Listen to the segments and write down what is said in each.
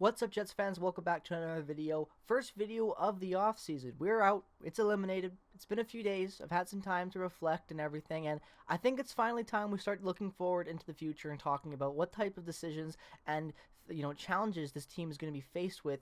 What's up, Jets fans? Welcome back to another video. First video of the offseason. We're out. It's eliminated. It's been a few days. I've had some time to reflect and everything, and I think it's finally time we start looking forward into the future and talking about what type of decisions and challenges this team is going to be faced with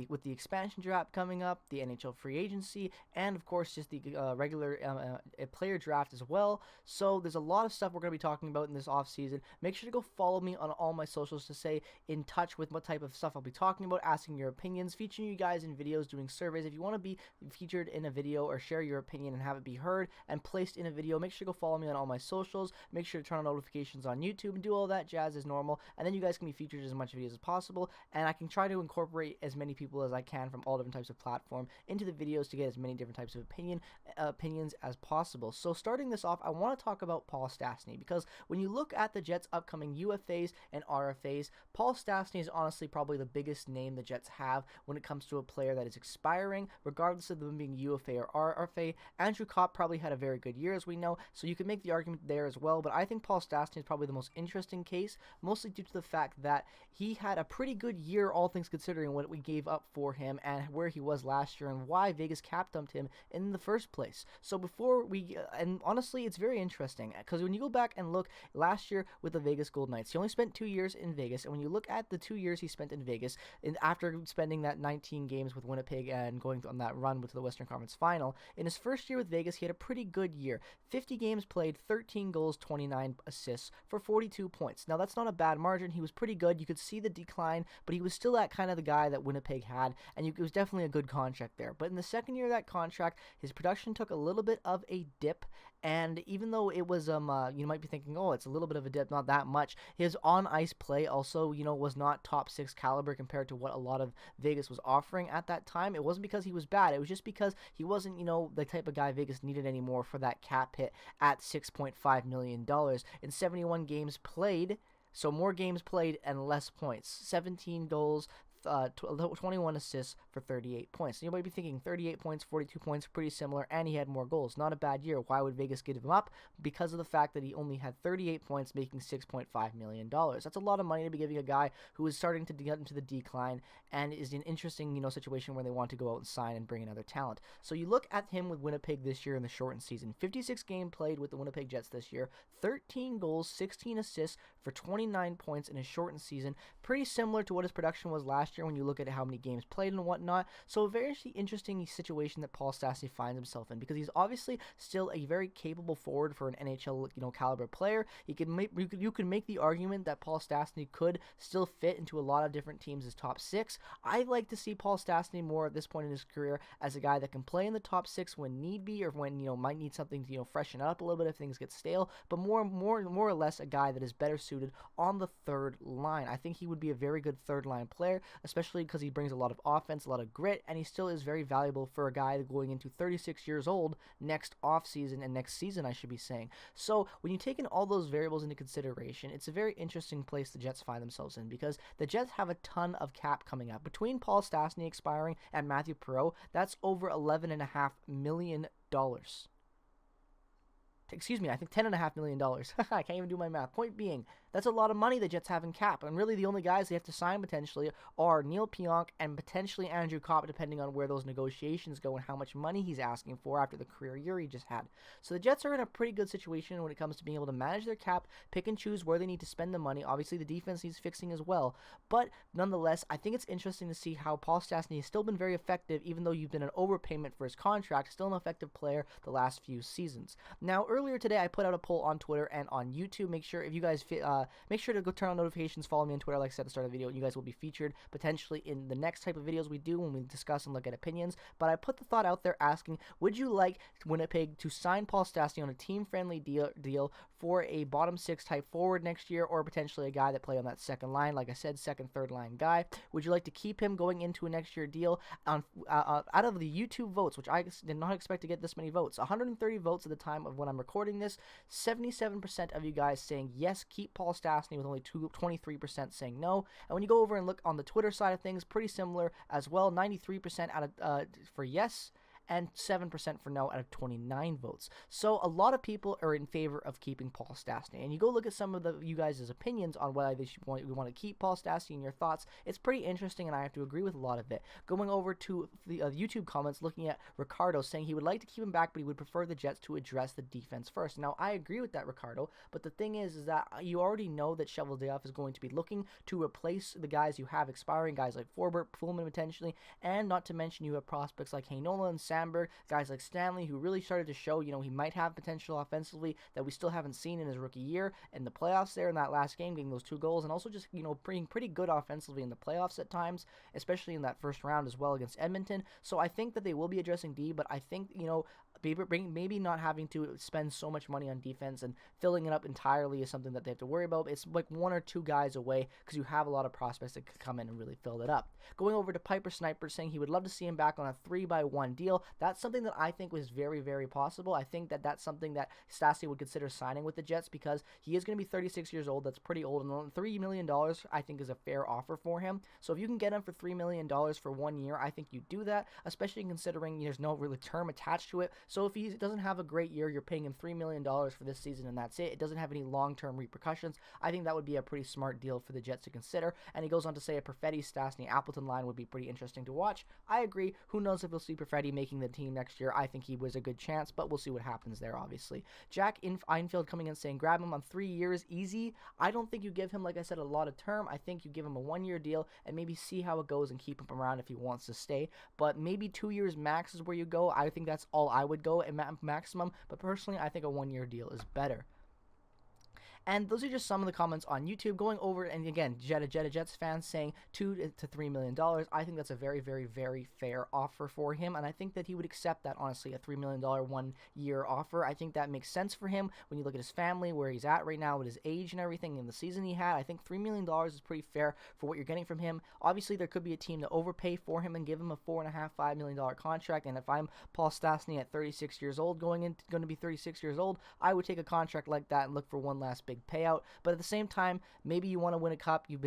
with the expansion draft coming up, the NHL free agency, and of course just the regular player draft as well. So there's a lot of stuff we're going to be talking about in this offseason. Make sure to go follow me on all my socials to stay in touch with what type of stuff I'll be talking about, asking your opinions, featuring you guys in videos, doing surveys. If you want to be featured in a video or share your opinion and have it be heard and placed in a video, make sure to go follow me on all my socials. Make sure to turn on notifications on YouTube and do all that jazz as normal, and then you guys can be featured in as much videos as possible, and I can try to incorporate as many people as I can from all different types of platform into the videos to get as many different types of opinions as possible. So starting this off, I want to talk about Paul Stastny, because when you look at the Jets' upcoming UFAs and RFAs, Paul Stastny is honestly probably the biggest name the Jets have when it comes to a player that is expiring, regardless of them being UFA or RFA. Andrew Copp probably had a very good year, as we know, so you can make the argument there as well, but I think Paul Stastny is probably the most interesting case, mostly due to the fact that he had a pretty good year, all things considering, what we gave up for him and where he was last year and why Vegas cap dumped him in the first place. So before we, and honestly, it's very interesting, because when you go back and look last year with the Vegas Golden Knights, he only spent 2 years in Vegas, and when you look at the 2 years he spent in Vegas, after spending that 19 games with Winnipeg and going on that run to the Western Conference Final, in his first year with Vegas, he had a pretty good year. 50 games played, 13 goals, 29 assists for 42 points. Now, that's not a bad margin. He was pretty good. You could see the decline, but he was still that kind of the guy that Winnipeg had, and it was definitely a good contract there. But in the second year of that contract, his production took a little bit of a dip, and even though it was, you might be thinking, oh, it's a little bit of a dip, not that much, his on-ice play also, was not top 6 caliber compared to what a lot of Vegas was offering at that time. It wasn't because he was bad. It was just because he wasn't, the type of guy Vegas needed anymore for that cap hit at $6.5 million in 71 games played. So more games played and less points. 17 goals, 21 assists for 38 points. And you might be thinking 38 points, 42 points, pretty similar, and he had more goals. Not a bad year. Why would Vegas give him up? Because of the fact that he only had 38 points, making $6.5 million. That's a lot of money to be giving a guy who is starting to get into the decline and is in an interesting, situation where they want to go out and sign and bring in other talent. So you look at him with Winnipeg this year in the shortened season. 56 game played with the Winnipeg Jets this year. 13 goals, 16 assists for 29 points in his shortened season. Pretty similar to what his production was last year when you look at how many games played and whatnot. So a very interesting situation that Paul Stastny finds himself in, because he's obviously still a very capable forward for an NHL caliber player. You can make the argument that Paul Stastny could still fit into a lot of different teams as top 6. I like to see Paul Stastny more at this point in his career as a guy that can play in the top 6 when need be, or when might need something to freshen up a little bit if things get stale, but more or less a guy that is better suited on the third line. I think he would be a very good third line player, especially because he brings a lot of offense, a lot of grit, and he still is very valuable for a guy going into 36 years old next offseason, and next season, I should be saying. So when you take in all those variables into consideration, it's a very interesting place the Jets find themselves in, because the Jets have a ton of cap coming up. Between Paul Stastny expiring and Matthew Prairie, that's over $11.5 million. Excuse me, I think $10.5 million. I can't even do my math. Point being, that's a lot of money the Jets have in cap, and really the only guys they have to sign potentially are Neil Pionk and potentially Andrew Copp, depending on where those negotiations go and how much money he's asking for after the career year he just had. So the Jets are in a pretty good situation when it comes to being able to manage their cap, pick and choose where they need to spend the money. Obviously, the defense needs fixing as well, but nonetheless, I think it's interesting to see how Paul Stastny has still been very effective, even though you've been an overpayment for his contract, still an effective player the last few seasons. Now, earlier today, I put out a poll on Twitter and on YouTube. Make sure if you guys make sure to go turn on notifications, follow me on Twitter, like I said at the start of the video, and you guys will be featured potentially in the next type of videos we do when we discuss and look at opinions. But I put the thought out there asking, would you like Winnipeg to sign Paul Stastny on a team-friendly deal for a bottom 6 type forward next year, or potentially a guy that play on that second line, like I said, second, third line guy? Would you like to keep him going into a next year deal? Out of the YouTube votes, which I did not expect to get this many votes, 130 votes at the time of when I'm recording this, 77% of you guys saying yes, keep Paul Stastny, with only 23% saying no. And when you go over and look on the Twitter side of things, pretty similar as well. 93% for yes, and 7% for no out of 29 votes. So a lot of people are in favor of keeping Paul Stastny. And you go look at some of you guys' opinions on whether we want to keep Paul Stastny and your thoughts. It's pretty interesting, and I have to agree with a lot of it. Going over to the YouTube comments, looking at Ricardo saying he would like to keep him back, but he would prefer the Jets to address the defense first. Now, I agree with that, Ricardo, but the thing is that you already know that Cheveldayoff is going to be looking to replace the guys you have expiring, guys like Forbert, Pullman potentially, and not to mention you have prospects like Heinola and Sandberg, guys like Stanley, who really started to show, he might have potential offensively that we still haven't seen in his rookie year, in the playoffs there in that last game, getting those 2 goals, and also just, being pretty good offensively in the playoffs at times, especially in that first round as well against Edmonton. So I think that they will be addressing D, but I think, maybe not having to spend so much money on defense and filling it up entirely is something that they have to worry about. It's like 1 or 2 guys away because you have a lot of prospects that could come in and really fill it up. Going over to Piper Sniper saying he would love to see him back on a 3-by-1 deal. That's something that I think was very, very possible. I think that that's something that Stastny would consider signing with the Jets because he is going to be 36 years old. That's pretty old, and $3 million I think is a fair offer for him. So if you can get him for $3 million for 1 year, I think you do that, especially considering there's no really term attached to it. So if he doesn't have a great year, you're paying him $3 million for this season and that's it. It doesn't have any long-term repercussions. I think that would be a pretty smart deal for the Jets to consider. And he goes on to say a Perfetti, Stastny, Appleton line would be pretty interesting to watch. I agree. Who knows if we'll see Perfetti making the team next year. I think he was a good chance, but we'll see what happens there, obviously. Jack Einfield coming in saying grab him on 3 years, easy. I don't think you give him, like I said, a lot of term. I think you give him a 1-year deal and maybe see how it goes and keep him around if he wants to stay. But maybe 2 years max is where you go. I think that's all I would go at maximum, but personally I think a 1-year deal is better. And those are just some of the comments on YouTube. Going over, and again, Jets fans saying $2 to $3 million. I think that's a very, very, very fair offer for him, and I think that he would accept that, honestly, a $3 million 1-year offer. I think that makes sense for him when you look at his family, where he's at right now with his age and everything, and the season he had. I think $3 million is pretty fair for what you're getting from him. Obviously, there could be a team to overpay for him and give him a $4.5, $5 million contract, and if I'm Paul Stastny at 36 years old, going to be 36 years old, I would take a contract like that and look for one last big payout. But at the same time, maybe you want to win a cup. You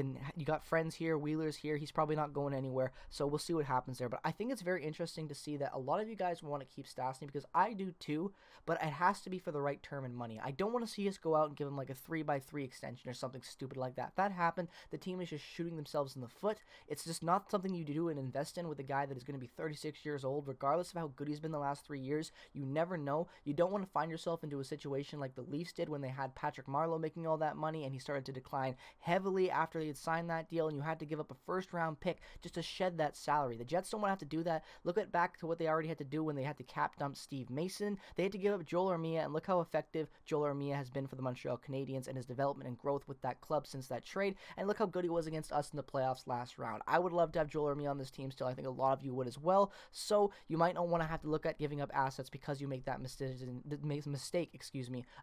got friends here, Wheeler's here. He's probably not going anywhere, so we'll see what happens there. But I think it's very interesting to see that a lot of you guys want to keep Stastny, because I do too, but it has to be for the right term and money. I don't want to see us go out and give him like a 3-by-3 extension or something stupid like that. If that happened, the team is just shooting themselves in the foot. It's just not something you do and invest in with a guy that is going to be 36 years old, regardless of how good he's been the last 3 years. You never know. You don't want to find yourself into a situation like the Leafs did when they had Patrick Marleau making all that money and he started to decline heavily after they had signed that deal, and you had to give up a first-round pick just to shed that salary. The Jets don't want to have to do that. Look back to what they already had to do when they had to cap dump Steve Mason. They had to give up Joel Armia, and look how effective Joel Armia has been for the Montreal Canadiens and his development and growth with that club since that trade, and look how good he was against us in the playoffs last round. I would love to have Joel Armia on this team still. I think a lot of you would as well, so you might not want to have to look at giving up assets because you make that mistake,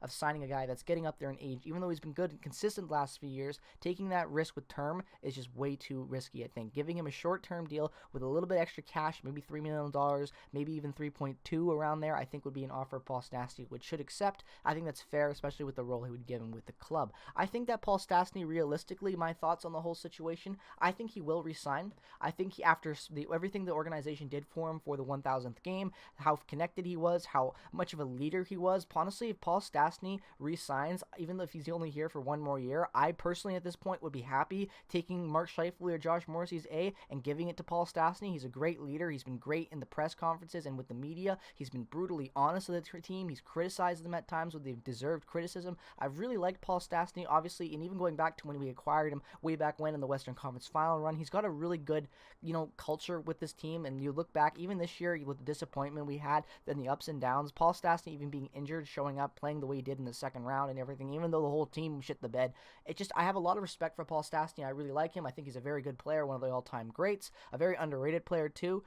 of signing a guy that's getting up there in age, even though he's been good and consistent last few years. Taking that risk with term is just way too risky, I think. Giving him a short-term deal with a little bit extra cash, maybe $3 million, maybe even 3.2 around there, I think would be an offer Paul Stastny should accept. I think that's fair, especially with the role he would give him with the club. I think that Paul Stastny, realistically, my thoughts on the whole situation, I think he will resign. I think after everything the organization did for him for the 1,000th game, how connected he was, how much of a leader he was, honestly, if Paul Stastny resigns, even if he's only here for 1 more year, I personally at this point would be happy taking Mark Scheifele or Josh Morrissey's A and giving it to Paul Stastny. He's a great leader. He's been great in the press conferences and with the media. He's been brutally honest with the team. He's criticized them at times when they've deserved criticism. I've really liked Paul Stastny, obviously, and even going back to when we acquired him way back when in the Western Conference Final run, he's got a really good, culture with this team. And you look back, even this year with the disappointment we had, then the ups and downs, Paul Stastny even being injured, showing up, playing the way he did in the second round and everything, even though the whole team shit the bed. I have a lot of respect for Paul Stastny. I really like him. I think he's a very good player, one of the all-time greats, a very underrated player too.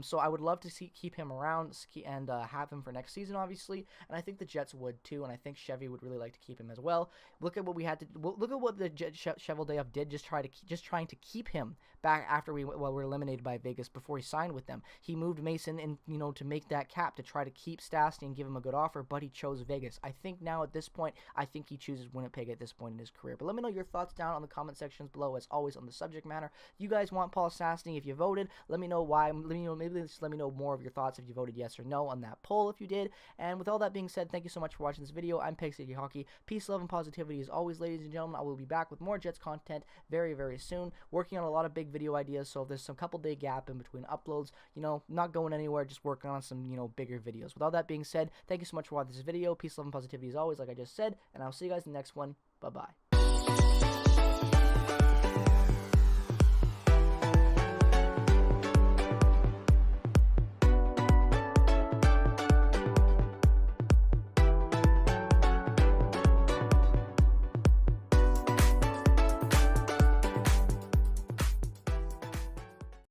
So I would love to keep him around and have him for next season, obviously. And I think the Jets would too, and I think Chevy would really like to keep him as well. Look at what we had to look at what the Cheveldayoff did, just trying to keep him back after we were eliminated by Vegas before he signed with them. He moved Mason in, to make that cap to try to keep Stastny and give him a good offer, but he chose Vegas. I think now at this point, I think he chooses Winnipeg at this point in his career. But let me know your thoughts down on the comment sections below, as always, on the subject matter. You guys want Paul Stastny? If you voted, let me know why. Maybe just let me know more of your thoughts if you voted yes or no on that poll if you did. And with all that being said, thank you so much for watching this video. I'm Peg City Hockey. Peace, love, and positivity as always, ladies and gentlemen. I will be back with more Jets content very, very soon. Working on a lot of big video ideas, so if there's some couple day gap in between uploads, not going anywhere, just working on some, bigger videos. With all that being said, thank you so much for watching this video. Peace, love, and positivity as always, like I just said, and I'll see you guys in the next one. Bye-bye.